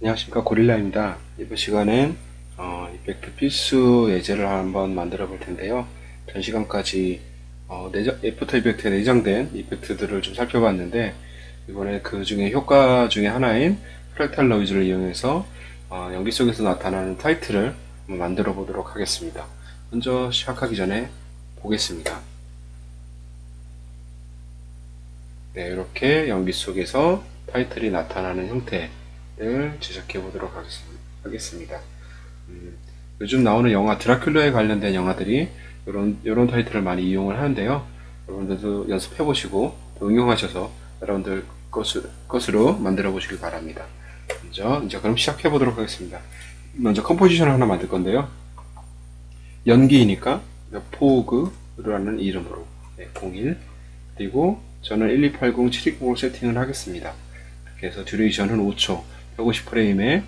안녕하십니까, 고릴라입니다. 이번 시간엔 이펙트 필수 예제를 한번 만들어 볼 텐데요. 전 시간까지 애프터 이펙트에 내장된 이펙트들을 좀 살펴봤는데, 이번에 그 중에 효과 중에 하나인 프랙탈 노이즈를 이용해서 연기 속에서 나타나는 타이틀을 한번 만들어 보도록 하겠습니다. 먼저 시작하기 전에 보겠습니다. 네, 이렇게 연기 속에서 타이틀이 나타나는 형태를 제작해 보도록 하겠습니다. 요즘 나오는 영화 드라큘라에 관련된 영화들이 이런 타이틀을 많이 이용을 하는데요. 여러분들도 연습해 보시고 응용하셔서 여러분들 것으로 만들어 보시길 바랍니다. 먼저 이제 그럼 시작해 보도록 하겠습니다. 먼저 컴포지션을 하나 만들 건데요. 연기이니까 포그라는 이름으로 01, 그리고 저는 1280720으로 세팅을 하겠습니다. 이렇게 해서 듀레이션은 5초, 150프레임의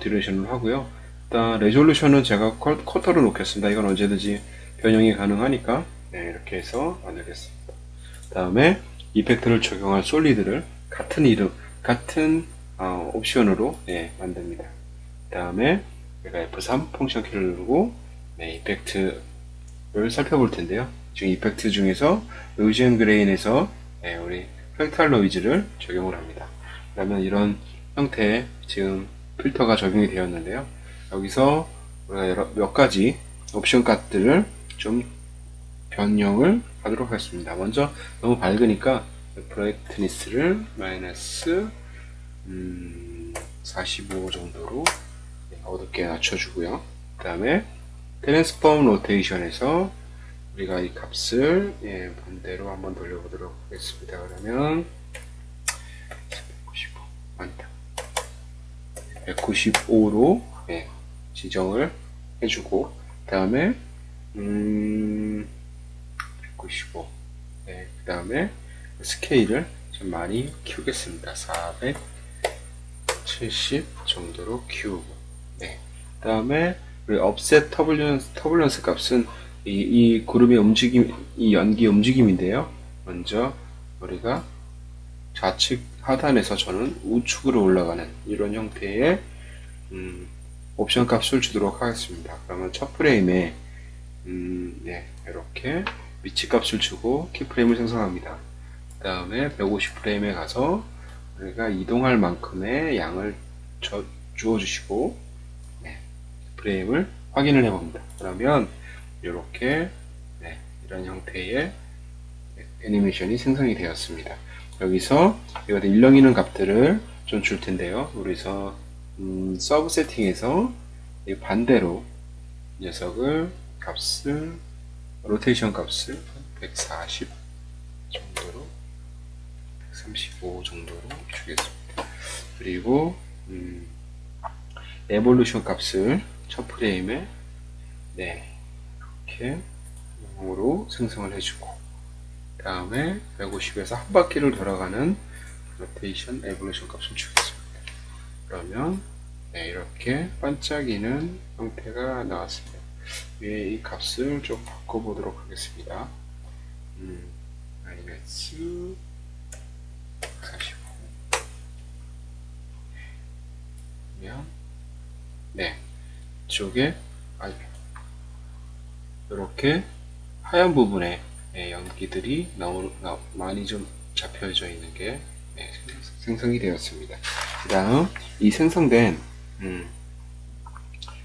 듀레이션을 하고요. 일단 레졸루션은 제가 쿼터로 놓겠습니다. 이건 언제든지 변형이 가능하니까 이렇게 해서 만들겠습니다. 다음에 이펙트를 적용할 솔리드를 같은 옵션으로 만듭니다. 다음에 제가 F3 펑션 키를 누르고 이펙트를 살펴볼 텐데요. 지금 이펙트 중에서 노이즈 앤 그레인에서 우리 프랙탈 노이즈를 적용을 합니다. 그러면 이런 형태의 지금 필터가 적용이 되었는데요. 여기서 우리가 몇 가지 옵션 값들을 좀 변형을 하도록 하겠습니다. 먼저 너무 밝으니까 브라이트니스를 마이너스 45 정도로 어둡게 낮춰주고요. 그 다음에 트랜스폼 로테이션에서 우리가 이 값을 반대로 한번 돌려보도록 하겠습니다. 그러면 195 많다. 195로 지정을 해주고, 그 다음에 195, 그 다음에 스케일을 좀 많이 키우겠습니다. 470 정도로 키우고, 그 다음에 우리 업셋 터뷸런스 값은 이 그룹의 이 연기 움직임인데요. 먼저 우리가 좌측 하단에서 저는 우측으로 올라가는 이런 형태의 옵션 값을 주도록 하겠습니다. 그러면 첫 프레임에 이렇게 위치 값을 주고 키프레임을 생성합니다. 그 다음에 150프레임에 가서 우리가 이동할 만큼의 양을 주어주시고 프레임을 확인을 해봅니다. 그러면 이렇게 이런 형태의 애니메이션이 생성이 되었습니다. 여기서 이것들 일렁이는 값들을 좀 줄 텐데요. 우리서 서브 세팅에서 반대로 녀석을 로테이션 값을 140 정도로 135 정도로 주겠습니다. 그리고 에볼루션 값을 첫 프레임에 이렇게 0으로 생성을 해주고, 그 다음에 150에서 한 바퀴를 돌아가는 로테이션 에볼루션 값을 주겠습니다. 그러면 이렇게 반짝이는 형태가 나왔습니다. 위에 이 값을 좀 바꿔보도록 하겠습니다. 마이너스 45 그러면 이쪽에 이렇게 하얀 부분에 연기들이 많이 좀 잡혀져 있는 게 생성이 되었습니다. 그 다음 이 생성된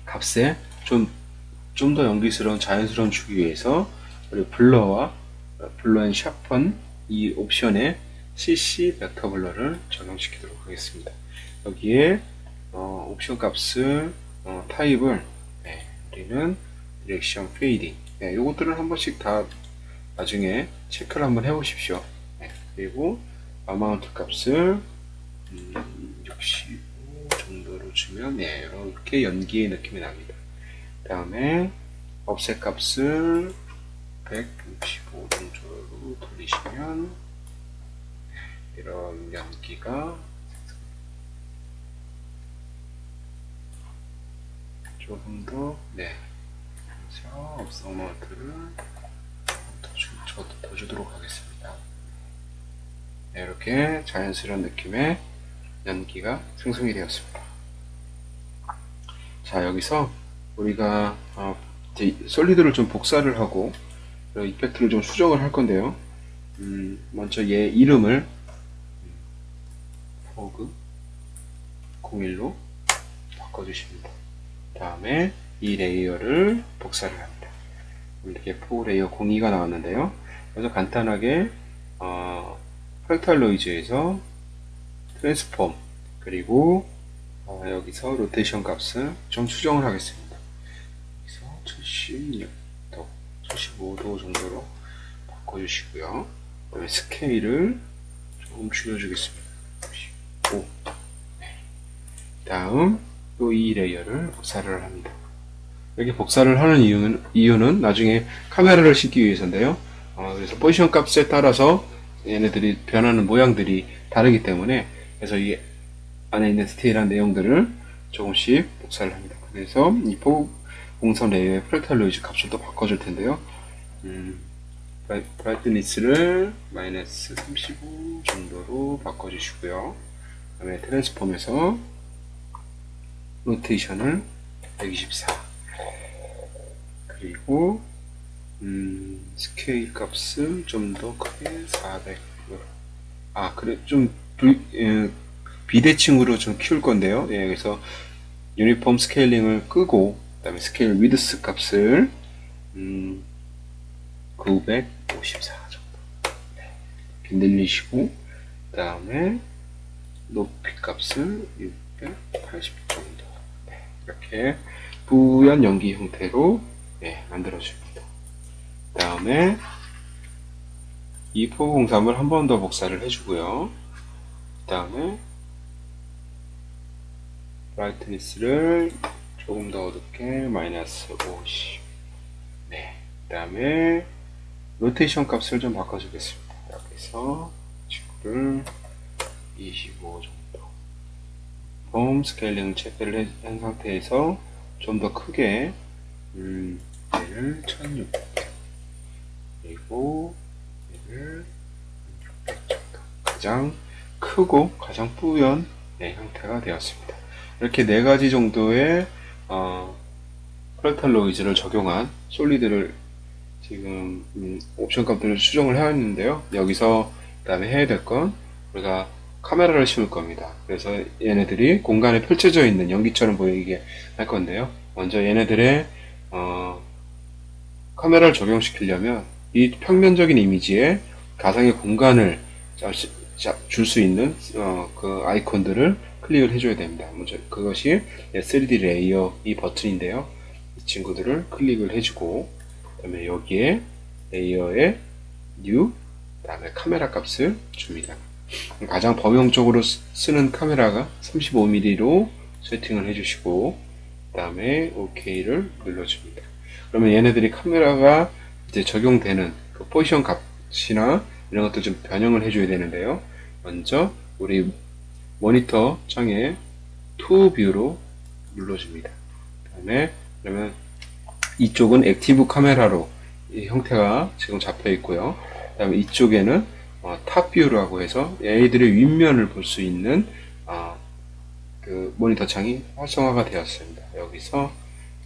값에 좀 더 연기스러운 자연스러운 주기 위해서 우리 블러 앤 샤펀 이 옵션에 CC 벡터 블러를 적용시키도록 하겠습니다. 여기에 옵션 값을 타입을 우리는 디렉션 페이딩 요것들은 한 번씩 다 나중에 체크를 한번 해보십시오. 그리고 어마운트 값을 65 정도로 주면 이렇게 연기의 느낌이 납니다. 그 다음에 업셋 값을 165 정도로 돌리시면 이런 연기가 조금 더 그래서 어마운트를 더 주도록 하겠습니다. 이렇게 자연스러운 느낌의 연기가 생성이 되었습니다. 자, 여기서 우리가 이제 솔리드를 좀 복사를 하고 이펙트를 좀 수정을 할 건데요. 먼저 얘 이름을 포그 01로 바꿔주십니다. 다음에 이 레이어를 복사를 합니다. 이렇게 포그 레이어 02가 나왔는데요. 그래서 간단하게 프랙탈 노이즈에서 트랜스폼 그리고 여기서 로테이션 값을 좀 수정을 하겠습니다. 여기서 76도, 75도 정도로 바꿔주시고요. 그 다음에 스케일을 조금 줄여주겠습니다. 5. 네. 다음 또 이 레이어를 복사를 합니다. 이렇게 복사를 하는 이유는 나중에 카메라를 싣기 위해서인데요. 그래서 포지션 값에 따라서 얘네들이 변하는 모양들이 다르기 때문에 그래서 이 안에 있는 디테일한 내용들을 조금씩 복사를 합니다. 그래서 이 포공선 레이어의 프랙탈 노이즈 값을 또 바꿔줄 텐데요. 브라이트니스를 마이너스 35 정도로 바꿔주시고요. 그 다음에 트랜스폼에서 로테이션을 124 그리고 스케일 값을 좀 더 크게 400 그래 좀 비대칭으로 좀 키울 건데요. 예, 그래서 유니폼 스케일링을 끄고 그 다음에 스케일 위드스 값을 954 정도 늘리시고 그 다음에 높이 값을 680 정도 이렇게 부연 연기 형태로 만들어줍니다. 그 다음에 이 포03을 한 번 더 복사를 해주고요. 그 다음에 브라이트니스를 조금 더 어둡게 마이너스 50 그 다음에 로테이션 값을 좀 바꿔주겠습니다. 여기서 친구를 25 정도 폼 스케일링 체크를 한 상태에서 좀 더 크게 얘를 1600 그리고 얘를 600 정도 가장 크고 가장 뿌연 형태가 되었습니다. 이렇게 4가지 정도의 프랙탈 노이즈를 적용한 솔리드를 지금 옵션 값들을 수정을 해왔는데요. 여기서 그 다음에 해야 될 건 우리가 카메라를 심을 겁니다. 그래서 얘네들이 공간에 펼쳐져 있는 연기처럼 보이게 할 건데요. 먼저 얘네들의 카메라를 적용시키려면 이 평면적인 이미지에 가상의 공간을 줄 수 있는 그 아이콘들을 클릭을 해줘야 됩니다. 먼저 그것이 3D 레이어 이 버튼인데요. 이 친구들을 클릭을 해주고 그 다음에 여기에 레이어에 뉴 그 다음에 카메라 값을 줍니다. 가장 범용적으로 쓰는 카메라가 35mm로 세팅을 해주시고 그 다음에 OK를 눌러줍니다. 그러면 얘네들이 카메라가 이제 적용되는 그 포지션 값이나 이런 것도 좀 변형을 해줘야 되는데요. 먼저 우리 모니터 창에 투 뷰로 눌러줍니다. 그 다음에 그러면 이쪽은 액티브 카메라로 이 형태가 지금 잡혀 있고요. 그 다음에 이쪽에는 탑 뷰라고 해서 얘들의 윗면을 볼 수 있는 그 모니터 창이 활성화가 되었습니다. 여기서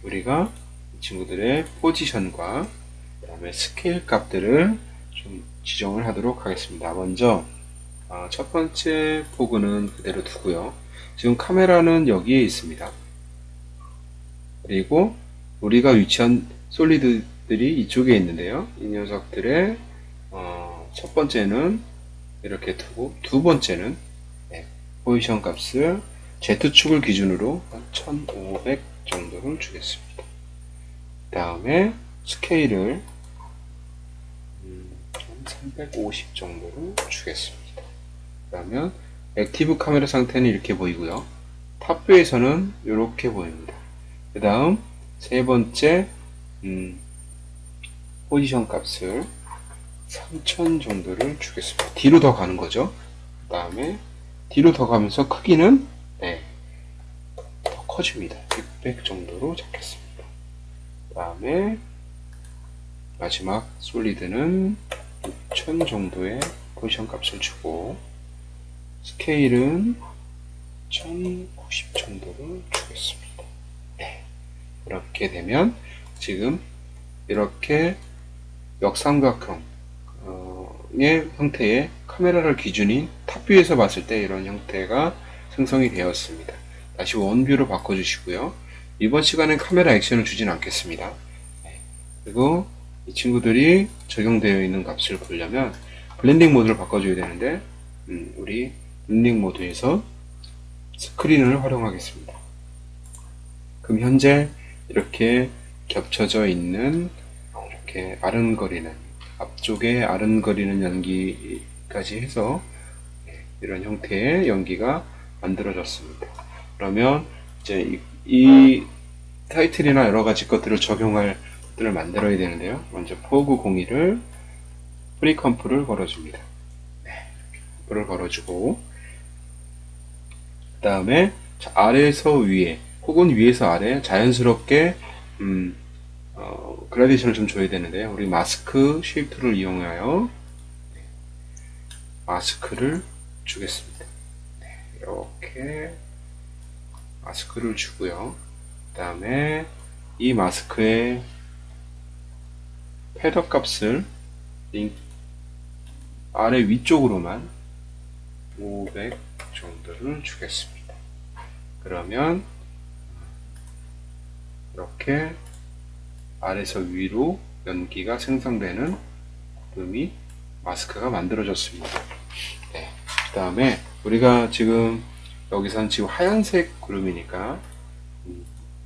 우리가 이 친구들의 포지션과 그 다음에 스케일 값들을 좀 지정을 하도록 하겠습니다. 먼저 첫 번째 포그는 그대로 두고요. 지금 카메라는 여기에 있습니다. 그리고 우리가 위치한 솔리드들이 이쪽에 있는데요. 이 녀석들의 첫 번째는 이렇게 두고 두 번째는 포지션 값을 Z축을 기준으로 1500 정도를 주겠습니다. 그 다음에 스케일을 350 정도로 주겠습니다. 그러면 액티브 카메라 상태는 이렇게 보이고요. 탑뷰에서는 이렇게 보입니다. 그 다음 세 번째 포지션 값을 3000 정도를 주겠습니다. 뒤로 더 가는 거죠. 그 다음에 뒤로 더 가면서 크기는 더 커집니다. 600 정도로 잡겠습니다. 그 다음에 마지막 솔리드는 6000 정도의 포지션 값을 주고 스케일은 1090 정도를 주겠습니다. 네. 이렇게 되면 지금 이렇게 역삼각형의 형태의 카메라를 기준인 탑뷰에서 봤을 때 이런 형태가 생성이 되었습니다. 다시 원뷰로 바꿔주시고요. 이번 시간엔 카메라 액션을 주진 않겠습니다. 그리고 이 친구들이 적용되어 있는 값을 보려면 블렌딩 모드를 바꿔줘야 되는데 우리 블렌딩 모드에서 스크린을 활용하겠습니다. 그럼 현재 이렇게 겹쳐져 있는 이렇게 아른거리는 앞쪽에 아른거리는 연기까지 해서 이런 형태의 연기가 만들어졌습니다. 그러면 이제 이 타이틀이나 여러 가지 것들을 적용할 것들을 만들어야 되는데요. 먼저 포그 02를 프리컴프를 걸어줍니다. 컴프를 걸어주고 그 다음에 아래에서 위에 혹은 위에서 아래 자연스럽게 그라데이션을 좀 줘야 되는데요. 우리 마스크 쉐입 툴을 이용하여 마스크를 주겠습니다. 이렇게 마스크를 주고요. 그 다음에 이 마스크의 패더 값을 아래 위쪽으로만 500 정도를 주겠습니다. 그러면 이렇게 아래에서 위로 연기가 생성되는 구름이 마스크가 만들어졌습니다. 네. 그 다음에 우리가 지금 여기선 지금 하얀색 구름이니까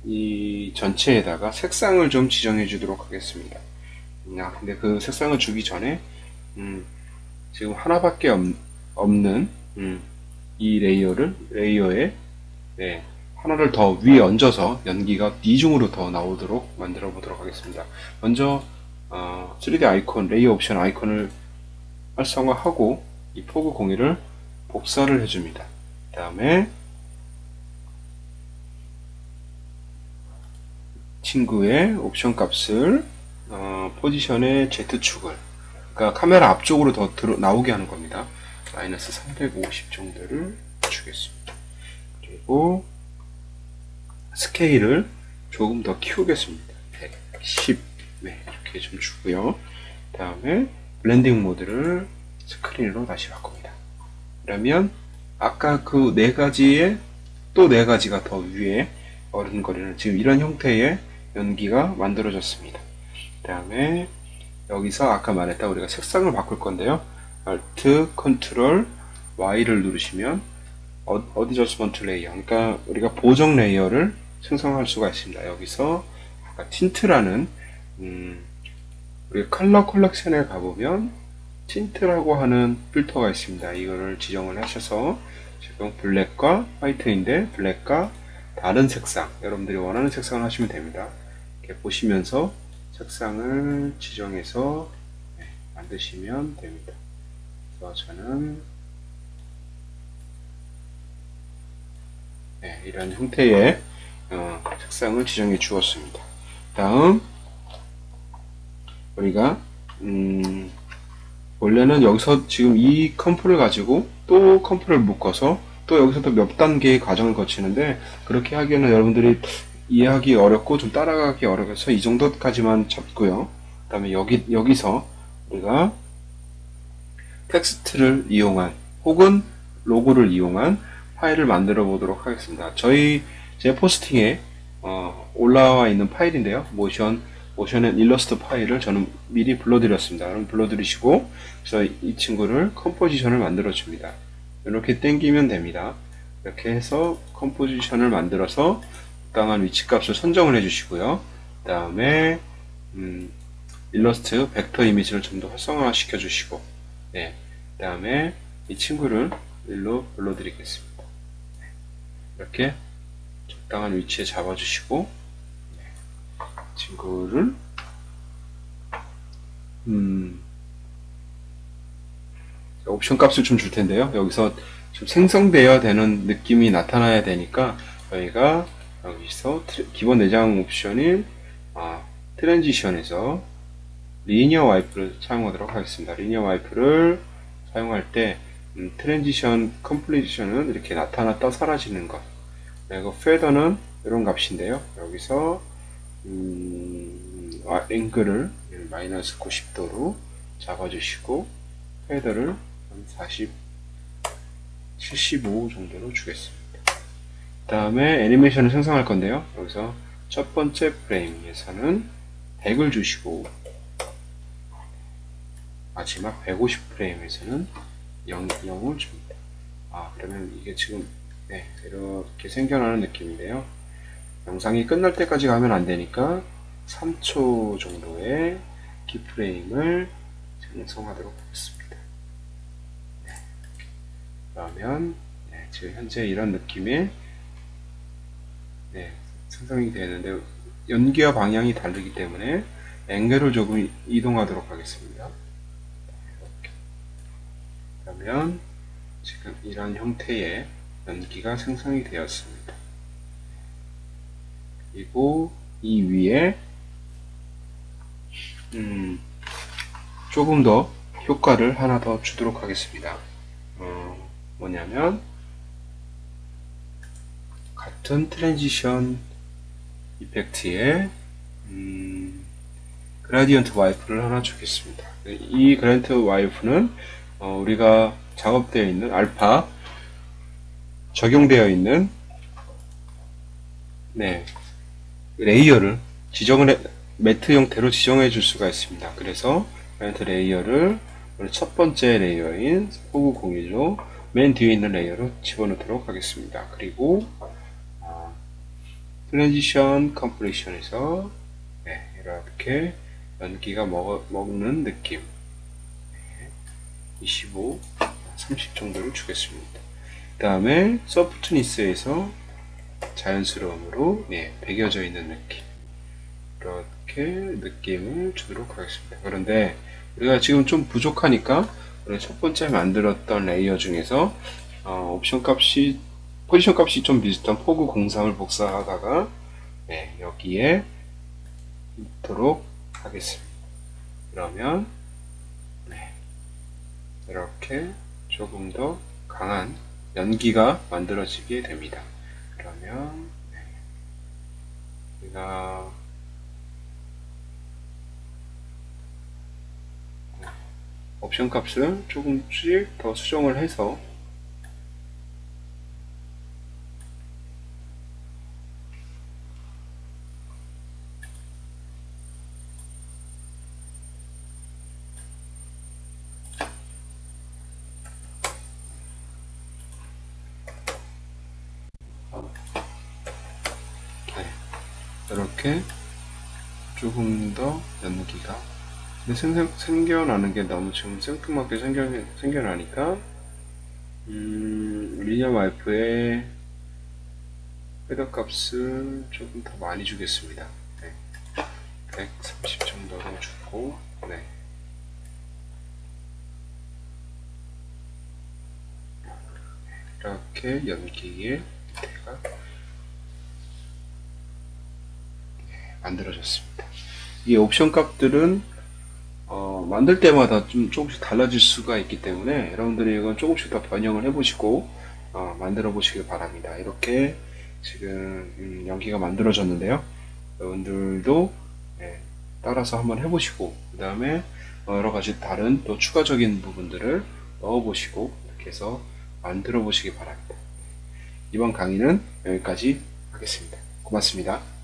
이 전체에다가 색상을 좀 지정해 주도록 하겠습니다. 근데 그 색상을 주기 전에 지금 하나밖에 없는 이 레이어에 네, 하나를 더 위에 얹어서 연기가 이중으로 더 나오도록 만들어 보도록 하겠습니다. 먼저 3D 아이콘, 레이어 옵션 아이콘을 활성화하고 이 포그 02를 복사를 해줍니다. 그 다음에 친구의 옵션 값을 포지션의 Z축을 그러니까 카메라 앞쪽으로 더 나오게 하는 겁니다. 마이너스 350 정도를 주겠습니다. 그리고 스케일을 조금 더 키우겠습니다. 110 네, 이렇게 좀 주고요. 그 다음에 블렌딩 모드를 스크린으로 다시 바꿉니다. 그러면 아까 그 네 가지에 또 네 가지가 더 위에 어른거리는 지금 이런 형태의 연기가 만들어졌습니다. 그 다음에 여기서 아까 말했다 우리가 색상을 바꿀 건데요. Alt, Ctrl, Y를 누르시면 어드저스먼트 레이어 그러니까 우리가 보정 레이어를 생성할 수가 있습니다. 여기서 아까 틴트라는 우리 컬러 컬렉션에 가보면 틴트라고 하는 필터가 있습니다. 이거를 지정을 하셔서 지금 블랙과 화이트인데 블랙과 다른 색상 여러분들이 원하는 색상을 하시면 됩니다. 이렇게 보시면서 색상을 지정해서 만드시면 됩니다. 그래서 저는 이런 형태의 색상을 지정해 주었습니다. 다음 우리가 원래는 여기서 지금 이 컴프를 가지고 또 컴프를 묶어서 또 여기서도 몇 단계의 과정을 거치는데 그렇게 하기에는 여러분들이 이해하기 어렵고 좀 따라가기 어려워서 이 정도까지만 잡고요. 그 다음에 여기서 우리가 텍스트를 이용한 혹은 로고를 이용한 파일을 만들어 보도록 하겠습니다. 제 포스팅에 올라와 있는 파일인데요. 모션 앤 일러스트 파일을 저는 미리 불러드렸습니다. 그럼 불러드리시고 그래서 이 친구를 컴포지션을 만들어 줍니다. 이렇게 당기면 됩니다. 이렇게 해서 컴포지션을 만들어서 적당한 위치값을 선정을 해 주시고요. 그 다음에 일러스트 벡터 이미지를 좀 더 활성화 시켜 주시고 네, 그 다음에 이 친구를 일로 불러드리겠습니다. 이렇게 적당한 위치에 잡아주시고 친구를 옵션 값을 좀 줄 텐데요. 여기서 좀 생성되어야 되는 느낌이 나타나야 되니까 저희가 여기서 기본 내장 옵션인 트랜지션에서 리니어 와이프를 사용하도록 하겠습니다. 리니어 와이프를 사용할 때 트랜지션 컴플리션은 이렇게 나타났다 사라지는 것 그리고 페더는 이런 값인데요. 여기서 앵글을 마이너스 90도로 잡아주시고 패더를 한 40, 75 정도로 주겠습니다. 다음에 애니메이션을 생성할 건데요. 여기서 첫 번째 프레임에서는 100을 주시고 마지막 150 프레임에서는 0을 줍니다. 그러면 이게 지금 이렇게 생겨나는 느낌인데요. 영상이 끝날 때까지 가면 안 되니까 3초 정도의 키프레임을 생성하도록 하겠습니다. 그러면 지금 현재 이런 느낌의 생성이 되는데 연기와 방향이 다르기 때문에 앵글을 조금 이동하도록 하겠습니다. 이렇게. 그러면 지금 이런 형태의 연기가 생성이 되었습니다. 그리고 이 위에 조금 더 효과를 하나 더 주도록 하겠습니다. 뭐냐면 같은 트랜지션 이펙트에 그라디언트 와이프를 하나 주겠습니다. 이 그라디언트 와이프는 우리가 작업되어 있는 알파 적용되어 있는 레이어를 매트 형태로 지정해 줄 수가 있습니다. 그래서 그라디언트 레이어를 첫 번째 레이어인 포구 01로 맨 뒤에 있는 레이어로 집어넣도록 하겠습니다. 그리고 트랜지션 컴프레션에서 이렇게 연기가 먹는 느낌 25, 30 정도를 주겠습니다. 그 다음에 소프트니스에서 자연스러움으로 배겨져 있는 느낌 이렇게 느낌을 주도록 하겠습니다. 그런데 우리가 지금 좀 부족하니까 우리 첫 번째 만들었던 레이어 중에서 포지션 값이 좀 비슷한 포구 03을 복사하다가 여기에 넣도록 하겠습니다. 그러면 이렇게 조금 더 강한 연기가 만들어지게 됩니다. 그러면 우리가 옵션 값을 조금씩 더 수정을 해서 이렇게 조금 더 연기가 생겨나는 게 너무 지금 생뚱맞게 생겨나니까 리니어 와이프의 헤더 값을 조금 더 많이 주겠습니다. 130 정도로 주고 이렇게 연기의 밑에가 만들어졌습니다. 이 옵션 값들은 만들 때마다 좀 조금씩 달라질 수가 있기 때문에 여러분들이 이건 조금씩 더 변형을 해보시고 만들어 보시길 바랍니다. 이렇게 지금 연기가 만들어졌는데요. 여러분들도 따라서 한번 해보시고 그 다음에 여러가지 다른 또 추가적인 부분들을 넣어보시고 이렇게 해서 만들어 보시기 바랍니다. 이번 강의는 여기까지 하겠습니다. 고맙습니다.